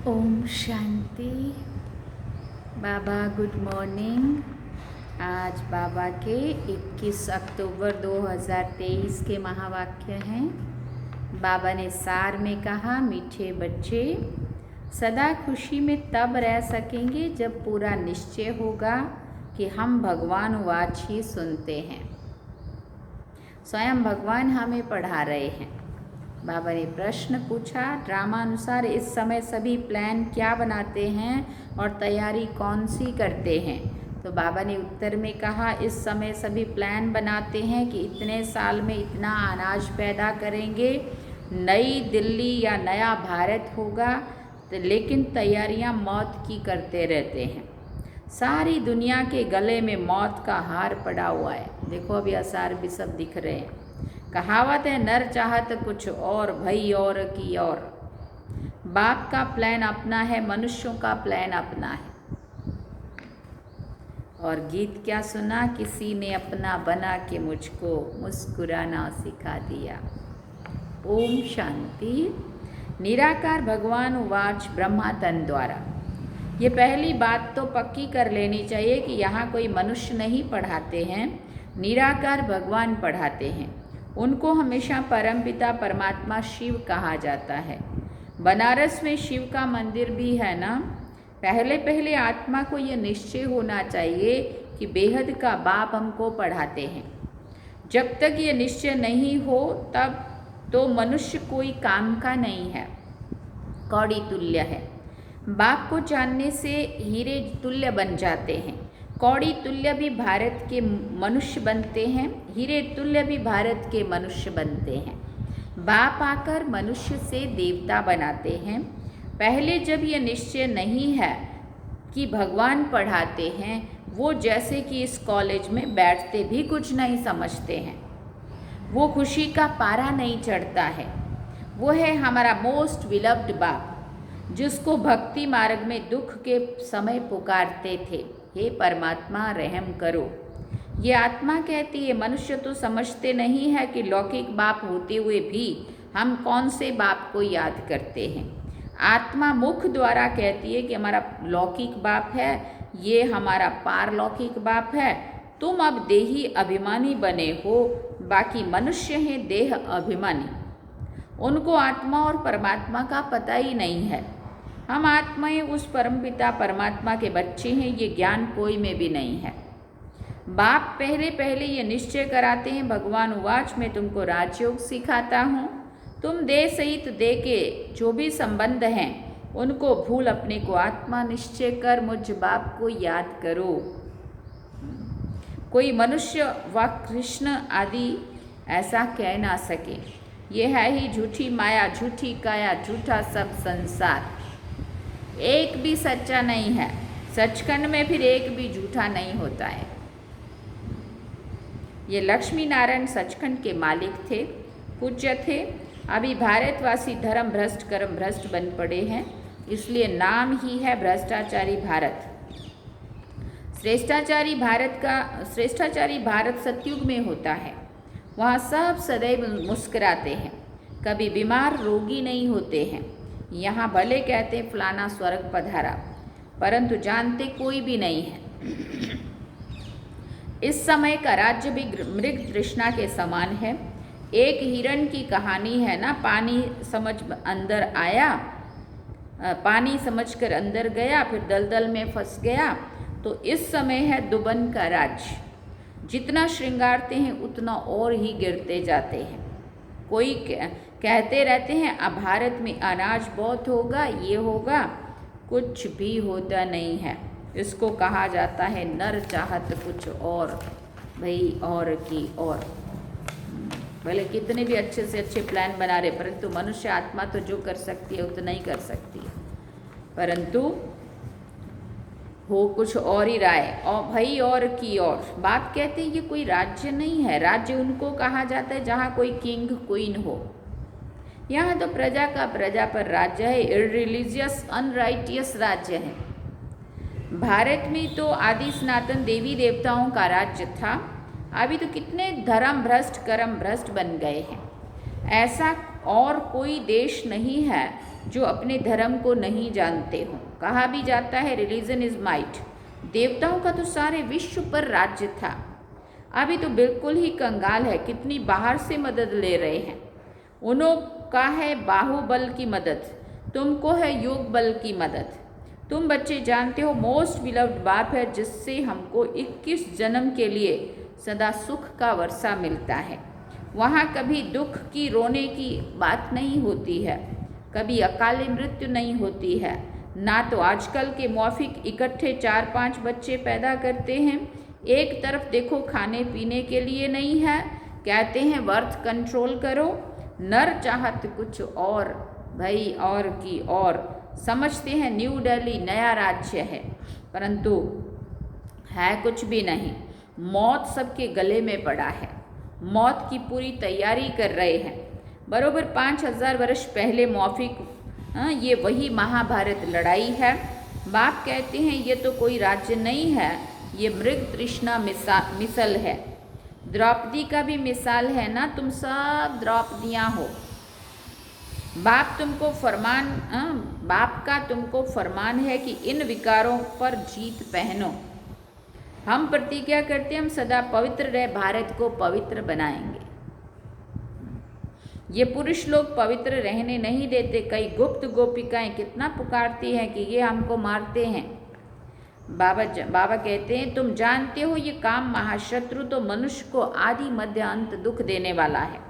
ओम शांति। बाबा good morning. आज बाबा के 21 अक्टूबर 2023 के महावाक्य हैं। बाबा ने सार में कहा, मीठे बच्चे सदा खुशी में तब रह सकेंगे जब पूरा निश्चय होगा कि हम भगवान वाच ही सुनते हैं। स्वयं भगवान हमें पढ़ा रहे हैं। बाबा ने प्रश्न पूछा, ड्रामा अनुसार इस समय सभी प्लान क्या बनाते हैं और तैयारी कौन सी करते हैं? तो बाबा ने उत्तर में कहा, इस समय सभी प्लान बनाते हैं कि इतने साल में इतना अनाज पैदा करेंगे, नई दिल्ली या नया भारत होगा, तो लेकिन तैयारियां मौत की करते रहते हैं। सारी दुनिया के गले में मौत का हार पड़ा हुआ है। देखो अभी आसार भी सब दिख रहे हैं। कहावत है, नर चाहत कुछ और, भई और की और। बाप का प्लान अपना है, मनुष्यों का प्लान अपना है। और गीत क्या सुना, किसी ने अपना बना के मुझको मुस्कुराना सिखा दिया। ओम शांति। निराकार भगवान वाच ब्रह्मा तन द्वारा। ये पहली बात तो पक्की कर लेनी चाहिए कि यहाँ कोई मनुष्य नहीं पढ़ाते हैं, निराकार भगवान पढ़ाते हैं। उनको हमेशा परमपिता परमात्मा शिव कहा जाता है। बनारस में शिव का मंदिर भी है ना। पहले पहले आत्मा को ये निश्चय होना चाहिए कि बेहद का बाप हमको पढ़ाते हैं। जब तक ये निश्चय नहीं हो तब तो मनुष्य कोई काम का नहीं है, कौड़ी तुल्य है। बाप को जानने से हीरे तुल्य बन जाते हैं। कौड़ी तुल्य भी भारत के मनुष्य बनते हैं, हीरे तुल्य भी भारत के मनुष्य बनते हैं। बाप आकर मनुष्य से देवता बनाते हैं। पहले जब यह निश्चय नहीं है कि भगवान पढ़ाते हैं, वो जैसे कि इस कॉलेज में बैठते भी कुछ नहीं समझते हैं, वो खुशी का पारा नहीं चढ़ता है। वो है हमारा मोस्ट विलव्ड बाप, जिसको भक्ति मार्ग में दुख के समय पुकारते थे, हे परमात्मा रहम करो। ये आत्मा कहती है, मनुष्य तो समझते नहीं है कि लौकिक बाप होते हुए भी हम कौन से बाप को याद करते हैं। आत्मा मुख द्वारा कहती है कि हमारा लौकिक बाप है, ये हमारा पारलौकिक बाप है। तुम अब देही अभिमानी बने हो, बाकी मनुष्य हैं देह अभिमानी। उनको आत्मा और परमात्मा का पता ही नहीं है। हम आत्माएं उस परमपिता परमात्मा के बच्चे हैं, ये ज्ञान कोई में भी नहीं है। बाप पहले पहले ये निश्चय कराते हैं, भगवान उवाच मैं तुमको राजयोग सिखाता हूँ, तुम देह सहित देह के जो भी संबंध हैं उनको भूल अपने को आत्मा निश्चय कर मुझ बाप को याद करो। कोई मनुष्य व कृष्ण आदि ऐसा कह ना सके। ये है ही झूठी माया, झूठी काया, झूठा सब संसार। एक भी सच्चा नहीं है। सचखंड में फिर एक भी झूठा नहीं होता है। ये लक्ष्मी नारायण सचखंड के मालिक थे, पूज्य थे। अभी भारतवासी धर्म भ्रष्ट कर्म भ्रष्ट बन पड़े हैं, इसलिए नाम ही है भ्रष्टाचारी भारत। श्रेष्ठाचारी भारत सतयुग में होता है। वहाँ सब सदैव मुस्कुराते हैं, कभी बीमार रोगी नहीं होते हैं। यहाँ भले कहते हैं फलाना स्वर्ग पधारा, परंतु जानते कोई भी नहीं है। इस समय का राज्य भी मृग तृष्णा के समान है। एक हिरण की कहानी है ना, पानी समझकर अंदर गया, फिर दलदल में फंस गया। तो इस समय है दुबन का राज्य। जितना श्रृंगारते हैं उतना और ही गिरते जाते हैं। कोई कहते रहते हैं अब भारत में अनाज बहुत होगा, ये होगा, कुछ भी होता नहीं है। इसको कहा जाता है नर चाहत कुछ और, भाई और की और। भले कितने भी अच्छे से अच्छे प्लान बना रहे, परंतु मनुष्य आत्मा तो जो कर सकती है उतना ही कर सकती है, परंतु हो कुछ और ही रहा है। और भाई और की और बात कहते हैं, ये कोई राज्य नहीं है। राज्य उनको कहा जाता है जहाँ कोई किंग क्वीन हो। यहाँ तो प्रजा का प्रजा पर राज्य है, इररिलीजियस अनराइटियस राज्य है। भारत में तो आदि सनातन देवी देवताओं का राज्य था। अभी तो कितने धर्म भ्रष्ट कर्म भ्रष्ट बन गए हैं। ऐसा और कोई देश नहीं है जो अपने धर्म को नहीं जानते हो। कहा भी जाता है रिलीजन इज माइट। देवताओं का तो सारे विश्व पर राज्य था। अभी तो बिल्कुल ही कंगाल है। कितनी बाहर से मदद ले रहे हैं। उन्हों का है बाहुबल की मदद, तुमको है योग बल की मदद। तुम बच्चे जानते हो मोस्ट बिलव्ड बाप है, जिससे हमको 21 जन्म के लिए सदा सुख का वर्षा मिलता है। वहाँ कभी दुख की रोने की बात नहीं होती है, कभी अकाले मृत्यु नहीं होती है। ना तो आजकल के मौफिक इकट्ठे 4-5 बच्चे पैदा करते हैं। एक तरफ देखो खाने पीने के लिए नहीं है, कहते हैं वर्थ कंट्रोल करो। नर चाहत कुछ और, भाई और की और। समझते हैं न्यू दिल्ली नया राज्य है, परंतु है कुछ भी नहीं। मौत सबके गले में पड़ा है। मौत की पूरी तैयारी कर रहे हैं। बरोबर 5000 वर्ष पहले मौफिक ये वही महाभारत लड़ाई है। बाप कहते हैं ये तो कोई राज्य नहीं है, ये मृग तृष्णा मिसल है। द्रौपदी का भी मिसाल है ना, तुम सब द्रौपदियाँ हो। बाप का तुमको फरमान है कि इन विकारों पर जीत पहनो। हम प्रतिज्ञा करते हैं हम सदा पवित्र रह भारत को पवित्र बनाएंगे। ये पुरुष लोग पवित्र रहने नहीं देते। कई गुप्त गोपिकाएं कितना पुकारती हैं कि ये हमको मारते हैं। बाबा कहते हैं तुम जानते हो ये काम महाशत्रु तो मनुष्य को आदि मध्य अंत दुख देने वाला है।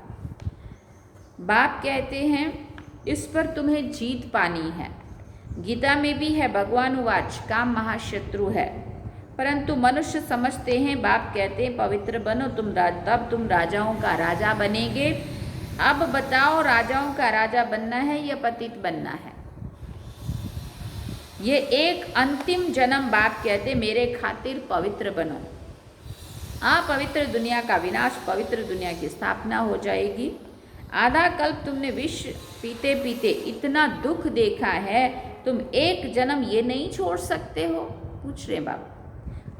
बाप कहते हैं इस पर तुम्हें जीत पानी है। गीता में भी है भगवान उवाच काम महाशत्रु है, परंतु मनुष्य समझते हैं, बाप कहते हैं पवित्र बनो तब तुम राजाओं का राजा बनेंगे। अब बताओ, राजाओं का राजा बनना है या पतित बनना है? ये एक अंतिम जन्म बाप कहते मेरे खातिर पवित्र बनो। अपवित्र दुनिया का विनाश, पवित्र दुनिया की स्थापना हो जाएगी। आधा कल्प तुमने विष पीते पीते इतना दुख देखा है, तुम एक जन्म ये नहीं छोड़ सकते हो? पूछ रहे बाबा।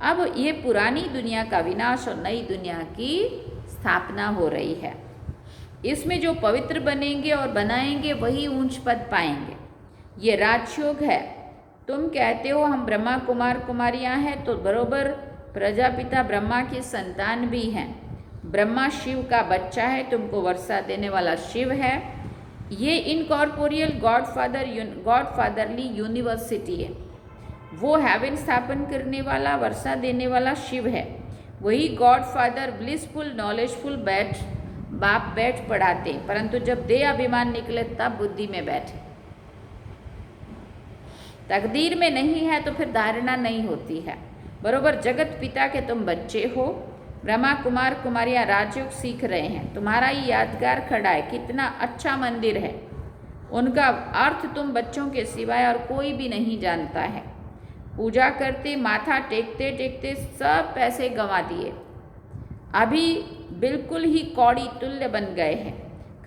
अब ये पुरानी दुनिया का विनाश और नई दुनिया की स्थापना हो रही है। इसमें जो पवित्र बनेंगे और बनाएंगे वही ऊंच पद पाएंगे। ये राजयोग है। तुम कहते हो हम ब्रह्मा कुमार कुमारियां हैं, तो बरोबर प्रजापिता ब्रह्मा की संतान भी हैं। ब्रह्मा शिव का बच्चा है, तुमको वर्षा देने वाला शिव है। ये इनकॉर्पोरियल गॉडफादरली यूनिवर्सिटी है। वो हेवन स्थापन करने वाला, वर्षा देने वाला शिव है। वही गॉडफादर ब्लिसफुल नॉलेजफुल बाप बैठ पढ़ाते, परंतु जब देह अभिमान निकले तब बुद्धि में बैठे। तकदीर में नहीं है तो फिर धारणा नहीं होती है। बरोबर जगत पिता के तुम बच्चे हो। ब्रह्मा कुमार कुमारियां राजयोग सीख रहे हैं। तुम्हारा ही यादगार खड़ा है, कितना अच्छा मंदिर है। उनका अर्थ तुम बच्चों के सिवाय और कोई भी नहीं जानता है। पूजा करते, माथा टेकते टेकते सब पैसे गंवा दिए। अभी बिल्कुल ही कौड़ी तुल्य बन गए हैं।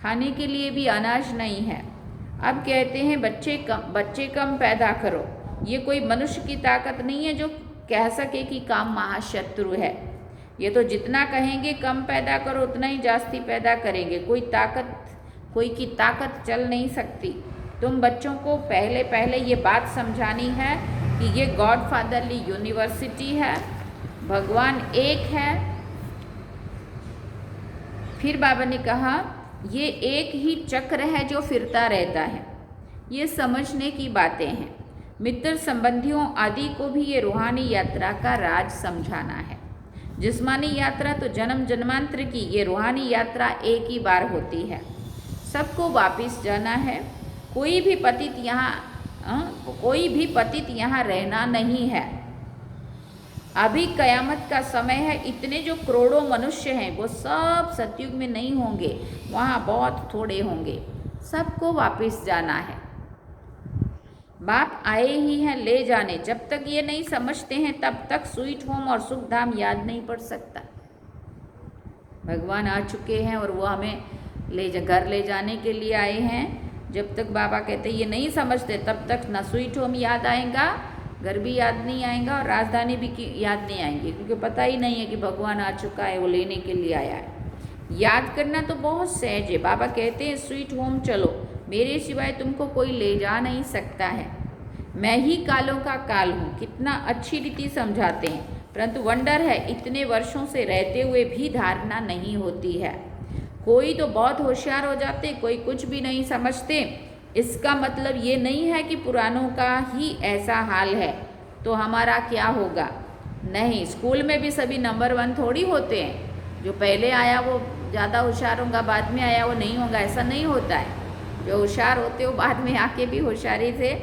खाने के लिए भी अनाज नहीं है। अब कहते हैं बच्चे कम पैदा करो। ये कोई मनुष्य की ताकत नहीं है जो कह सके कि काम महाशत्रु है। ये तो जितना कहेंगे कम पैदा करो उतना ही जास्ती पैदा करेंगे। कोई की ताकत चल नहीं सकती। तुम बच्चों को पहले ये बात समझानी है कि ये गॉडफादरली यूनिवर्सिटी है, भगवान एक है। फिर बाबा ने कहा ये एक ही चक्र है जो फिरता रहता है। ये समझने की बातें हैं। मित्र संबंधियों आदि को भी ये रूहानी यात्रा का राज समझाना है। जिस्मानी यात्रा तो जन्म जन्मांतर की, ये रूहानी यात्रा एक ही बार होती है। सबको वापिस जाना है। कोई भी पतित यहाँ रहना नहीं है। अभी कयामत का समय है। इतने जो करोड़ों मनुष्य हैं वो सब सतयुग में नहीं होंगे, वहाँ बहुत थोड़े होंगे। सबको वापिस जाना है। बाप आए ही हैं ले जाने। जब तक ये नहीं समझते हैं तब तक स्वीट होम और सुख धाम याद नहीं पड़ सकता। भगवान आ चुके हैं और वो हमें घर ले जाने के लिए आए हैं। जब तक बाबा कहते ये नहीं समझते तब तक ना स्वीट होम याद आएगा, घर भी याद नहीं आएगा और राजधानी भी याद नहीं आएंगी, क्योंकि पता ही नहीं है कि भगवान आ चुका है, वो लेने के लिए आया है। याद करना तो बहुत सहज है। बाबा कहते हैं स्वीट होम चलो, मेरे सिवाय तुमको कोई ले जा नहीं सकता है। मैं ही कालों का काल हूँ। कितना अच्छी रीति समझाते हैं, परंतु वंडर है इतने वर्षों से रहते हुए भी धारणा नहीं होती है। कोई तो बहुत होशियार हो जाते, कोई कुछ भी नहीं समझते। इसका मतलब ये नहीं है कि पुरानों का ही ऐसा हाल है तो हमारा क्या होगा। नहीं, स्कूल में भी सभी नंबर 1 थोड़ी होते हैं। जो पहले आया वो ज़्यादा होशियार होगा, बाद में आया वो नहीं होगा, ऐसा नहीं होता है। जो होशियार होते हो बाद में आके भी होशियारी से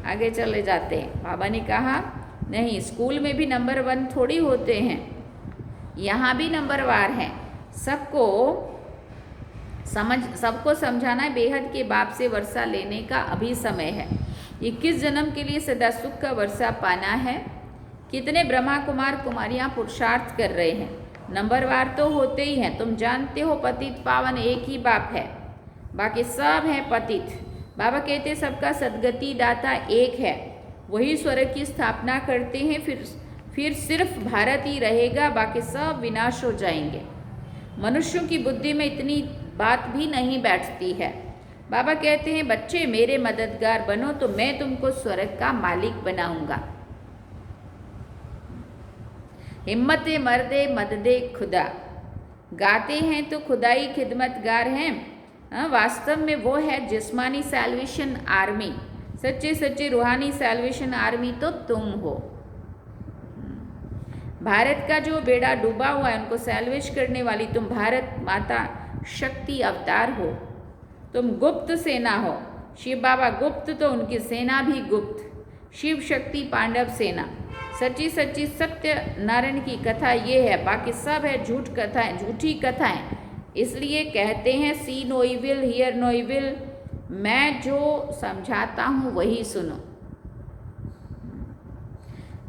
आगे चले जाते हैं। बाबा ने कहा नहीं, स्कूल में भी नंबर 1 थोड़ी होते हैं, यहाँ भी नंबरवार हैं। सबको समझाना है। बेहद के बाप से वर्षा लेने का अभी समय है। 21 जन्म के लिए सदा सुख का वर्षा पाना है। कितने ब्रह्मा कुमार कुमारियां पुरुषार्थ कर रहे हैं। नंबरवार तो होते ही हैं। तुम जानते हो पतित पावन एक ही बाप है, बाकी सब हैं पतित। बाबा कहते सबका सदगति दाता एक है, वही स्वर्ग की स्थापना करते हैं। फिर सिर्फ भारत ही रहेगा, बाकी सब विनाश हो जाएंगे। मनुष्यों की बुद्धि में इतनी बात भी नहीं बैठती है। बाबा कहते हैं बच्चे मेरे मददगार बनो तो मैं तुमको स्वर्ग का मालिक बनाऊंगा। हिम्मते मर्दे मददे खुदा, गाते हैं तो खुदाई खिदमतगार हैं। वास्तव में वो है जिस्मानी सैल्वेशन आर्मी। सच्चे सच्चे रूहानी सैल्वेशन आर्मी तो तुम हो। भारत का जो बेड़ा डूबा हुआ है उनको सैल्वेज करने वाली तुम भारत माता शक्ति अवतार हो। तुम गुप्त सेना हो। शिव बाबा गुप्त तो उनकी सेना भी गुप्त। शिव शक्ति पांडव सेना सच्ची सच्ची सत्य नारायण की कथा ये है, बाकी सब है झूठ कथाएं, झूठी कथाएं। इसलिए कहते हैं see no evil hear no evil, मैं जो समझाता हूँ वही सुनो।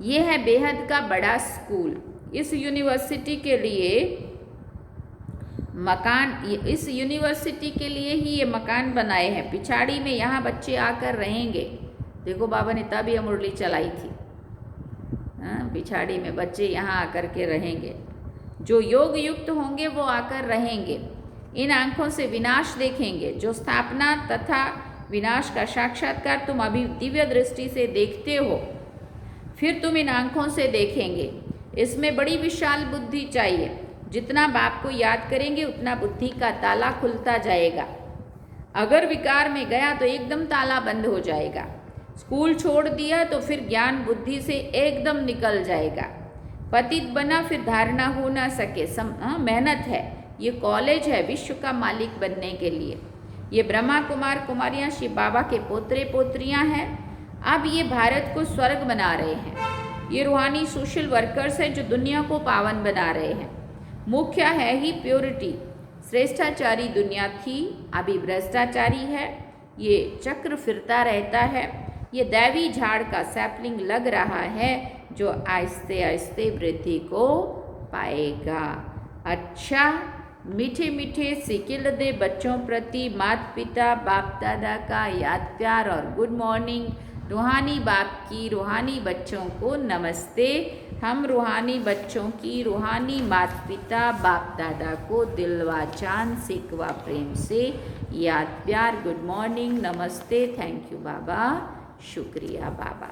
ये है बेहद का बड़ा स्कूल। इस यूनिवर्सिटी के लिए मकान, इस यूनिवर्सिटी के लिए ही ये मकान बनाए हैं। पिछाड़ी में यहाँ बच्चे आकर रहेंगे। देखो बाबा ने तब ये मुरली चलाई थी। पिछाड़ी में बच्चे यहाँ आकर के रहेंगे। जो योग युक्त होंगे वो आकर रहेंगे। इन आंखों से विनाश देखेंगे। जो स्थापना तथा विनाश का साक्षात्कार तुम अभी दिव्य दृष्टि से देखते हो, फिर तुम इन आंखों से देखेंगे। इसमें बड़ी विशाल बुद्धि चाहिए। जितना बाप को याद करेंगे उतना बुद्धि का ताला खुलता जाएगा। अगर विकार में गया तो एकदम ताला बंद हो जाएगा। स्कूल छोड़ दिया तो फिर ज्ञान बुद्धि से एकदम निकल जाएगा। पतित बना फिर धारणा हो ना सके। मेहनत है। ये कॉलेज है विश्व का मालिक बनने के लिए। ये ब्रह्मा कुमार कुमारियाँ शिव बाबा के पोतरे पोत्रियाँ हैं। अब ये भारत को स्वर्ग बना रहे हैं। ये रूहानी सोशल वर्कर्स हैं जो दुनिया को पावन बना रहे हैं। मुख्य है ही प्योरिटी। श्रेष्ठाचारी दुनिया थी, अभी भ्रष्टाचारी है। ये चक्र फिरता रहता है। ये दैवी झाड़ का सैपलिंग लग रहा है जो आहिस्ते आहिस्ते वृद्धि को पाएगा। अच्छा, मीठे मीठे सिकिल दे बच्चों प्रति माता पिता बाप दादा का याद प्यार और गुड मॉर्निंग। रूहानी बाप की रूहानी बच्चों को नमस्ते। हम रूहानी बच्चों की रूहानी माता पिता बाप दादा को दिलवा चांद सिकवा प्रेम से याद प्यार, गुड मॉर्निंग, नमस्ते, थैंक यू बाबा, शुक्रिया बाबा।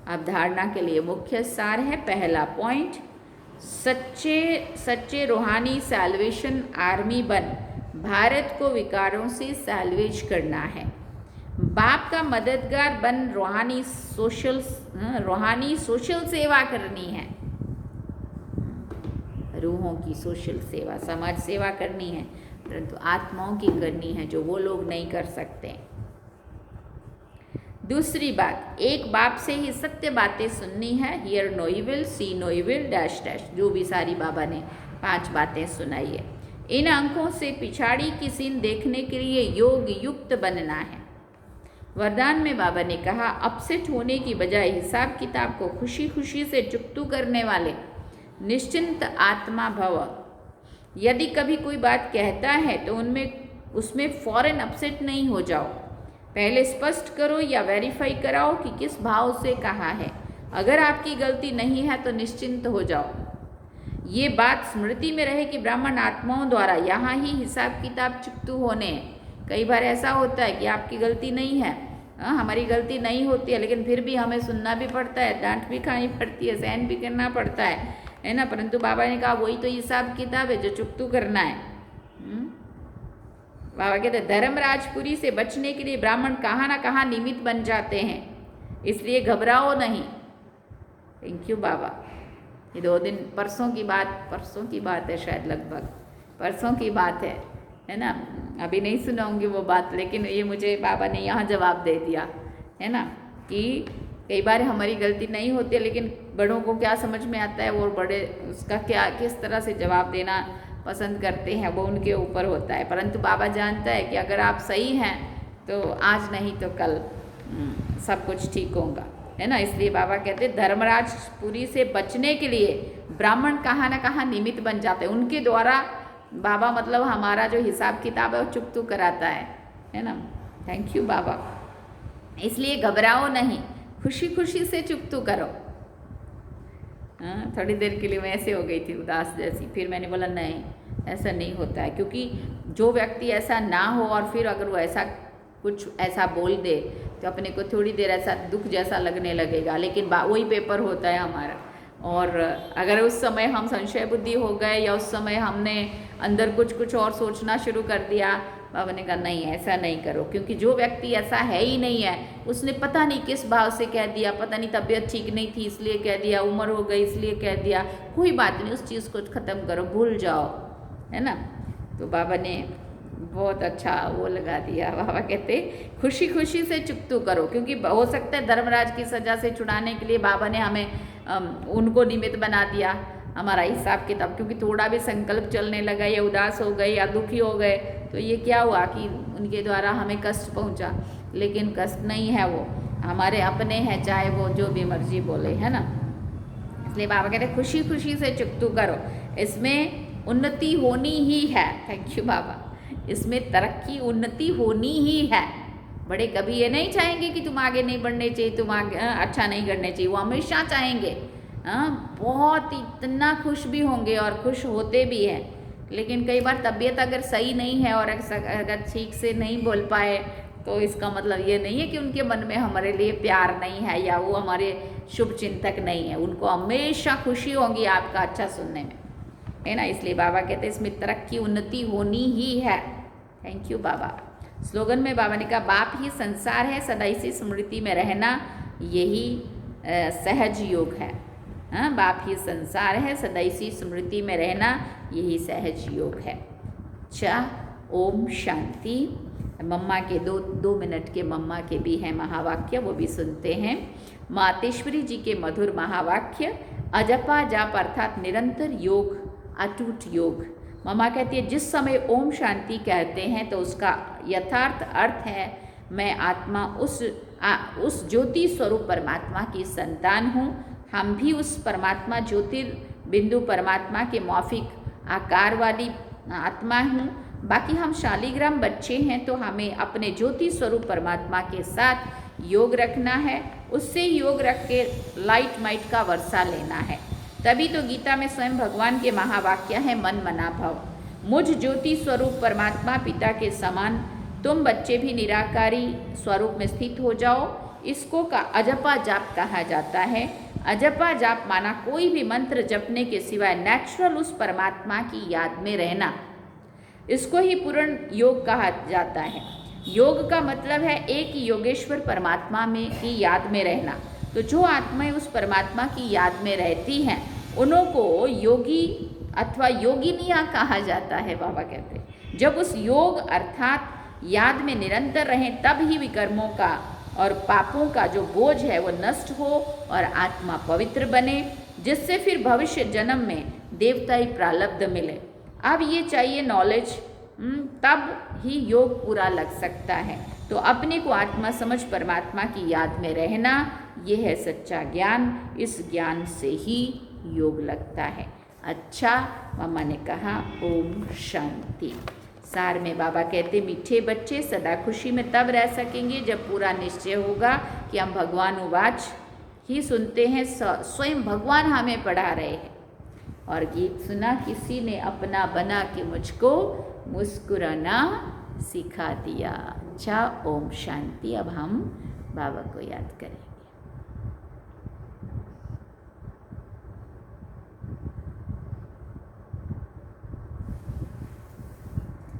अब धारणा के लिए मुख्य सार है। पहला पॉइंट, सच्चे रूहानी सैल्वेशन आर्मी बन भारत को विकारों से सैल्वेज करना है। बाप का मददगार बन रूहानी सोशल सेवा करनी है। रूहों की सोशल सेवा, समाज सेवा करनी है, परंतु आत्माओं की करनी है जो वो लोग नहीं कर सकते। दूसरी बात, एक बाप से ही सत्य बातें सुननी है। Hear no evil, see no evil, dash dash, जो भी सारी बाबा ने 5 बातें सुनाई है। इन अंकों से पिछाड़ी की सीन देखने के लिए योग युक्त बनना है। वरदान में बाबा ने कहा, अपसेट होने की बजाय हिसाब किताब को खुशी खुशी से चुकतू करने वाले निश्चिंत आत्मा भव। यदि कभी कोई बात कहता है तो उसमें फौरन अपसेट नहीं हो जाओ। पहले स्पष्ट करो या वेरीफाई कराओ कि किस भाव से कहा है। अगर आपकी गलती नहीं है तो निश्चिंत हो जाओ। ये बात स्मृति में रहे कि ब्राह्मण आत्माओं द्वारा यहाँ ही हिसाब किताब चुकतू होने हैं। कई बार ऐसा होता है कि आपकी गलती नहीं है, हमारी गलती नहीं होती है, लेकिन फिर भी हमें सुनना भी पड़ता है, डांट भी खानी पड़ती है, सहन भी करना पड़ता है ना। परंतु बाबा ने कहा वही तो हिसाब किताब है जो चुकतू करना है। बाबा कहते धर्मराजपुरी से बचने के लिए ब्राह्मण कहाँ ना कहाँ निमित्त बन जाते हैं, इसलिए घबराओ नहीं। थैंक यू बाबा। ये 2 दिन परसों की बात है, शायद लगभग परसों की बात है ना। अभी नहीं सुनाऊंगी वो बात, लेकिन ये मुझे बाबा ने यहाँ जवाब दे दिया है ना कि कई बार हमारी गलती नहीं होती है, लेकिन बड़ों को क्या समझ में आता है, वो बड़े उसका क्या किस तरह से जवाब देना पसंद करते हैं, वो उनके ऊपर होता है। परंतु बाबा जानता है कि अगर आप सही हैं तो आज नहीं तो कल सब कुछ ठीक होगा, है ना। इसलिए बाबा कहते धर्मराजपुरी से बचने के लिए ब्राह्मण कहाँ ना कहाँ निमित्त बन जाते हैं। उनके द्वारा बाबा मतलब हमारा जो हिसाब किताब है वो चुकतू कराता है ना। थैंक यू बाबा। इसलिए घबराओ नहीं, खुशी खुशी से चुकतू करो। थोड़ी देर के लिए मैं ऐसे हो गई थी उदास जैसी, फिर मैंने बोला नहीं ऐसा नहीं होता है, क्योंकि जो व्यक्ति ऐसा ना हो और फिर अगर वो ऐसा कुछ ऐसा बोल दे तो अपने को थोड़ी देर ऐसा दुख जैसा लगने लगेगा, लेकिन वही पेपर होता है हमारा। और अगर उस समय हम संशय बुद्धि हो गए या उस समय हमने अंदर कुछ और सोचना शुरू कर दिया, बाबा ने कहा नहीं ऐसा नहीं करो, क्योंकि जो व्यक्ति ऐसा है ही नहीं है, उसने पता नहीं किस भाव से कह दिया, पता नहीं तबीयत ठीक नहीं थी इसलिए कह दिया, उम्र हो गई इसलिए कह दिया, कोई बात नहीं, उस चीज़ को ख़त्म करो, भूल जाओ, है ना। तो बाबा ने बहुत अच्छा वो लगा दिया। बाबा कहते खुशी खुशी से चुकतू करो, क्योंकि हो सकता है धर्मराज की सज़ा से छुड़ाने के लिए बाबा ने हमें उनको निमित्त बना दिया हमारा हिसाब किताब, क्योंकि थोड़ा भी संकल्प चलने लगा या उदास हो गए या दुखी हो गए तो ये क्या हुआ कि उनके द्वारा हमें कष्ट पहुंचा। लेकिन कष्ट नहीं है, वो हमारे अपने हैं, चाहे वो जो भी मर्जी बोले, है ना। इसलिए बाबा कहते खुशी खुशी से चुकतू करो, इसमें उन्नति होनी ही है। थैंक यू बाबा। इसमें तरक्की उन्नति होनी ही है। बड़े कभी ये नहीं चाहेंगे कि तुम आगे नहीं बढ़ने चाहिए, तुम आगे अच्छा नहीं करने चाहिए, वो हमेशा चाहेंगे। बहुत इतना खुश भी होंगे और खुश होते भी हैं। लेकिन कई बार तबीयत अगर सही नहीं है और अगर ठीक से नहीं बोल पाए तो इसका मतलब ये नहीं है कि उनके मन में हमारे लिए प्यार नहीं है या वो हमारे शुभ चिंतक नहीं है। उनको हमेशा खुशी होगी आपका अच्छा सुनने में, है ना। इसलिए बाबा कहते हैं इसमें तरक्की उन्नति होनी ही है। Thank you Baba. स्लोगन में बाबा ने कहा बाप ही संसार है, सदा इसी स्मृति में रहना यही सहज योग है। हाँ, बाप ही संसार है, सदा इसी स्मृति में रहना यही सहज योग है। अच्छा, ओम शांति। मम्मा के दो मिनट के मम्मा के भी हैं महावाक्य, वो भी सुनते हैं। मातेश्वरी जी के मधुर महावाक्य, अजपा जाप अर्थात निरंतर योग, अटूट योग। मम्मा कहती है जिस समय ओम शांति कहते हैं तो उसका यथार्थ अर्थ है मैं आत्मा उस ज्योति स्वरूप परमात्मा की संतान हूँ। हम भी उस परमात्मा ज्योतिर्बिंदु परमात्मा के मौफिक आकार वाली आत्मा हूँ। बाकी हम शालिग्राम बच्चे हैं तो हमें अपने ज्योति स्वरूप परमात्मा के साथ योग रखना है, उससे योग रख के लाइट माइट का वर्षा लेना है। तभी तो गीता में स्वयं भगवान के महावाक्य है मन मना भव। मुझ ज्योति स्वरूप परमात्मा पिता के समान तुम बच्चे भी निराकारी स्वरूप में स्थित हो जाओ। इसको का अजपा जाप कहा जाता है। अजपा जाप माना कोई भी मंत्र जपने के सिवाय नेचुरल उस परमात्मा की याद में रहना। इसको ही पूर्ण योग कहा जाता है। योग का मतलब है एक योगेश्वर परमात्मा में की याद में रहना। तो जो आत्माएं उस परमात्मा की याद में रहती हैं उन्हों को योगी अथवा योगिनियाँ कहा जाता है। बाबा कहते हैं जब उस योग अर्थात याद में निरंतर रहें तब ही विकर्मों का और पापों का जो बोझ है वो नष्ट हो और आत्मा पवित्र बने, जिससे फिर भविष्य जन्म में देवताई प्रारब्ध मिले। अब ये चाहिए नॉलेज, तब ही योग पूरा लग सकता है। तो अपने को आत्मा समझ परमात्मा की याद में रहना, ये है सच्चा ज्ञान। इस ज्ञान से ही योग लगता है। अच्छा, मम्मा ने कहा ओम शांति। सार में बाबा कहते मीठे बच्चे सदा खुशी में तब रह सकेंगे जब पूरा निश्चय होगा कि हम भगवान उवाच ही सुनते हैं, स्वयं भगवान हमें पढ़ा रहे हैं। और गीत सुना किसी ने अपना बना के मुझको मुस्कुराना सिखा दिया। अच्छा, ओम शांति। अब हम बाबा को याद करें।